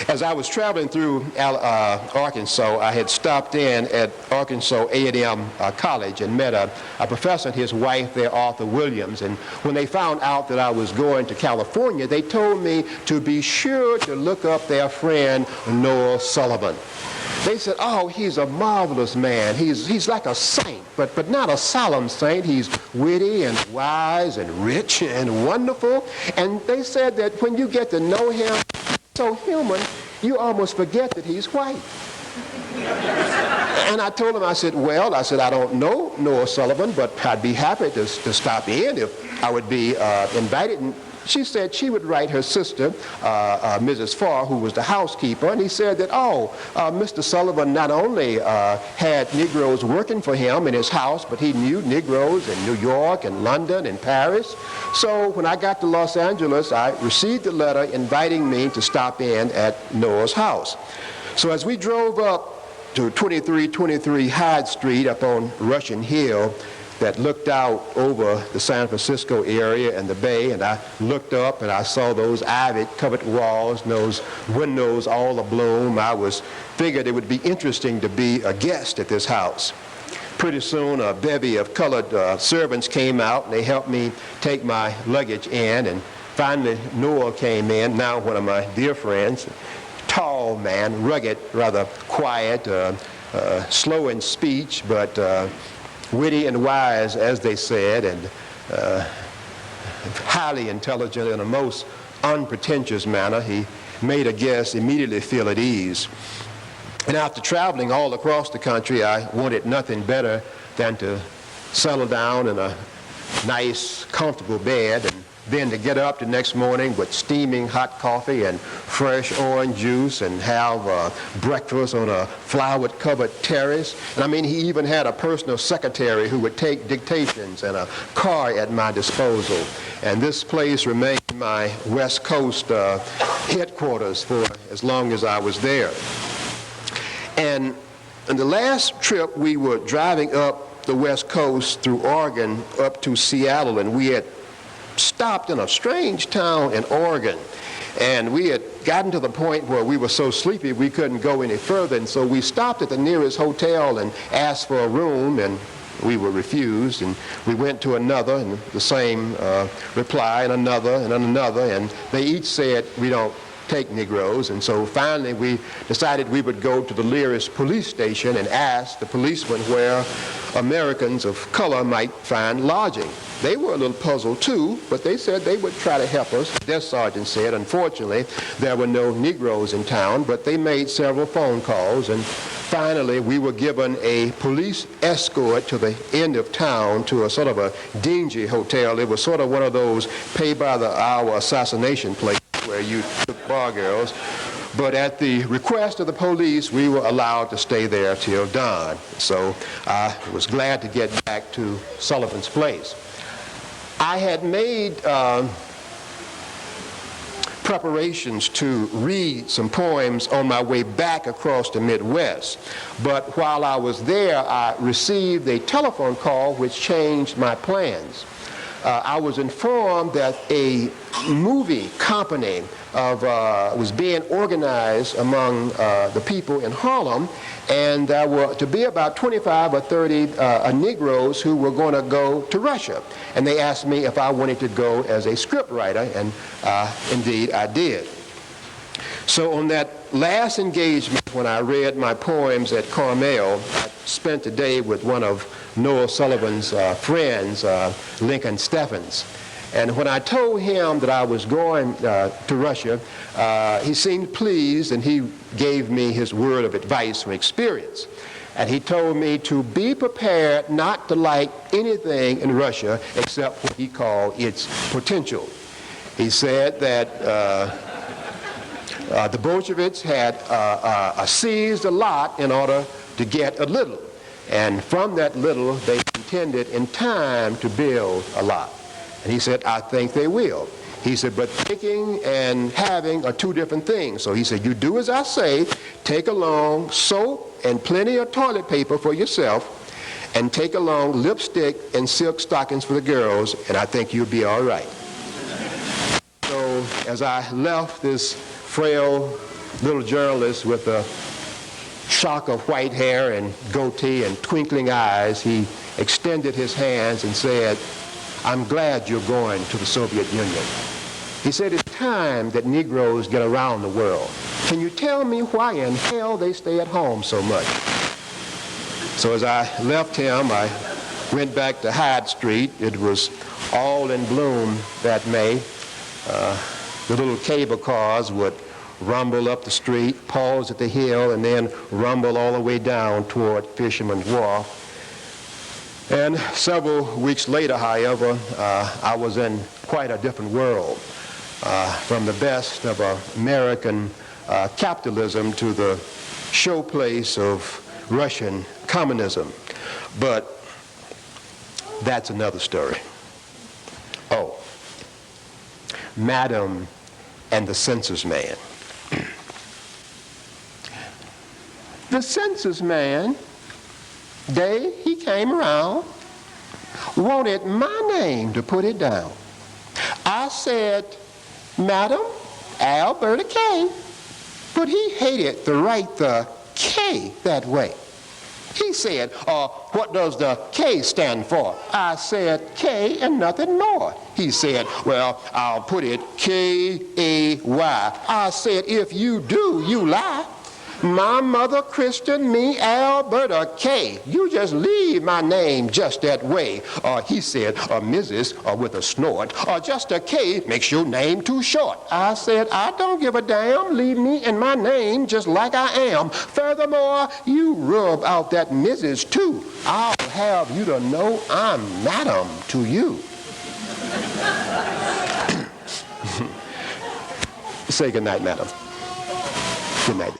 As I was traveling through Arkansas, I had stopped in at Arkansas A&M College and met a professor and his wife there, Arthur Williams. And when they found out that I was going to California, they told me to be sure to look up their friend Noah Sullivan. They said, oh, he's a marvelous man. He's like a saint, but not a solemn saint. He's witty and wise and rich and wonderful. And they said that when you get to know him, so human, you almost forget that he's white. And I told him, I said, I don't know Noah Sullivan, but I'd be happy to stop in if I would be invited. And she said she would write her sister, Mrs. Farr, who was the housekeeper, and he said that, Mr. Sullivan not only had Negroes working for him in his house, but he knew Negroes in New York and London and Paris. So when I got to Los Angeles, I received a letter inviting me to stop in at Noah's house. So as we drove up to 2323 Hyde Street up on Russian Hill, that looked out over the San Francisco area and the bay, and I looked up and I saw those ivy-covered walls and those windows all abloom. I figured it would be interesting to be a guest at this house. Pretty soon a bevy of colored servants came out and they helped me take my luggage in, and finally Noah came in, now one of my dear friends, tall man, rugged, rather quiet, slow in speech, but witty and wise, as they said, and highly intelligent in a most unpretentious manner. He made a guest immediately feel at ease. And after traveling all across the country, I wanted nothing better than to settle down in a nice, comfortable bed, and then to get up the next morning with steaming hot coffee and fresh orange juice and have breakfast on a flower-covered terrace. And I mean, he even had a personal secretary who would take dictations and a car at my disposal. And this place remained my West Coast headquarters for as long as I was there. And in the last trip, we were driving up the West Coast through Oregon up to Seattle, and we had stopped in a strange town in Oregon, and we had gotten to the point where we were so sleepy we couldn't go any further, and so we stopped at the nearest hotel and asked for a room, and we were refused, and we went to another, and the same reply, and another, and they each said, we don't take Negroes. And so finally we decided we would go to the nearest police station and ask the policeman where Americans of color might find lodging. They were a little puzzled too, but they said they would try to help us. Their sergeant said, unfortunately, there were no Negroes in town, but they made several phone calls, and finally we were given a police escort to the end of town to a sort of a dingy hotel. It was sort of one of those pay-by-the-hour assassination places where you took bar girls. But at the request of the police, we were allowed to stay there till dawn. So I was glad to get back to Sullivan's place. I had made preparations to read some poems on my way back across the Midwest. But while I was there, I received a telephone call which changed my plans. I was informed that a movie company was being organized among the people in Harlem, and there were to be about 25 or 30 Negroes who were going to go to Russia. And they asked me if I wanted to go as a scriptwriter, and indeed I did. So on that last engagement, when I read my poems at Carmel, I spent the day with one of Noah Sullivan's friends, Lincoln Steffens. And when I told him that I was going to Russia, he seemed pleased, and he gave me his word of advice from experience. And he told me to be prepared not to like anything in Russia except what he called its potential. He said that the Bolsheviks had seized a lot in order to get a little. And from that little, they intended in time to build a lot. And he said, I think they will. He said, but thinking and having are two different things. So he said, you do as I say, take along soap and plenty of toilet paper for yourself, and take along lipstick and silk stockings for the girls, and I think you'll be all right. So as I left this frail little journalist with a shock of white hair and goatee and twinkling eyes, he extended his hands and said, "I'm glad you're going to the Soviet Union." He said, "It's time that Negroes get around the world. Can you tell me why in hell they stay at home so much?" So as I left him, I went back to Hyde Street. It was all in bloom that May. The little cable cars would rumble up the street, pause at the hill, and then rumble all the way down toward Fisherman's Wharf. And several weeks later, however, I was in quite a different world. From the best of American capitalism to the showplace of Russian communism. But that's another story. Oh, Madam and the census man. The census man, day he came around, wanted my name to put it down. I said, "Madam, Alberta K," but he hated to write the K that way. He said, "What does the K stand for?" I said, "K and nothing more." He said, "Well, I'll put it K-A-Y. I said, "If you do, you lie. My mother christened me Alberta K. You just leave my name just that way." He said, "Mrs. with a snort, just a K makes your name too short." I said, "I don't give a damn. Leave me and my name just like I am. Furthermore, you rub out that Mrs. too. I'll have you to know I'm Madam to you." Say good night, Madam. Good night.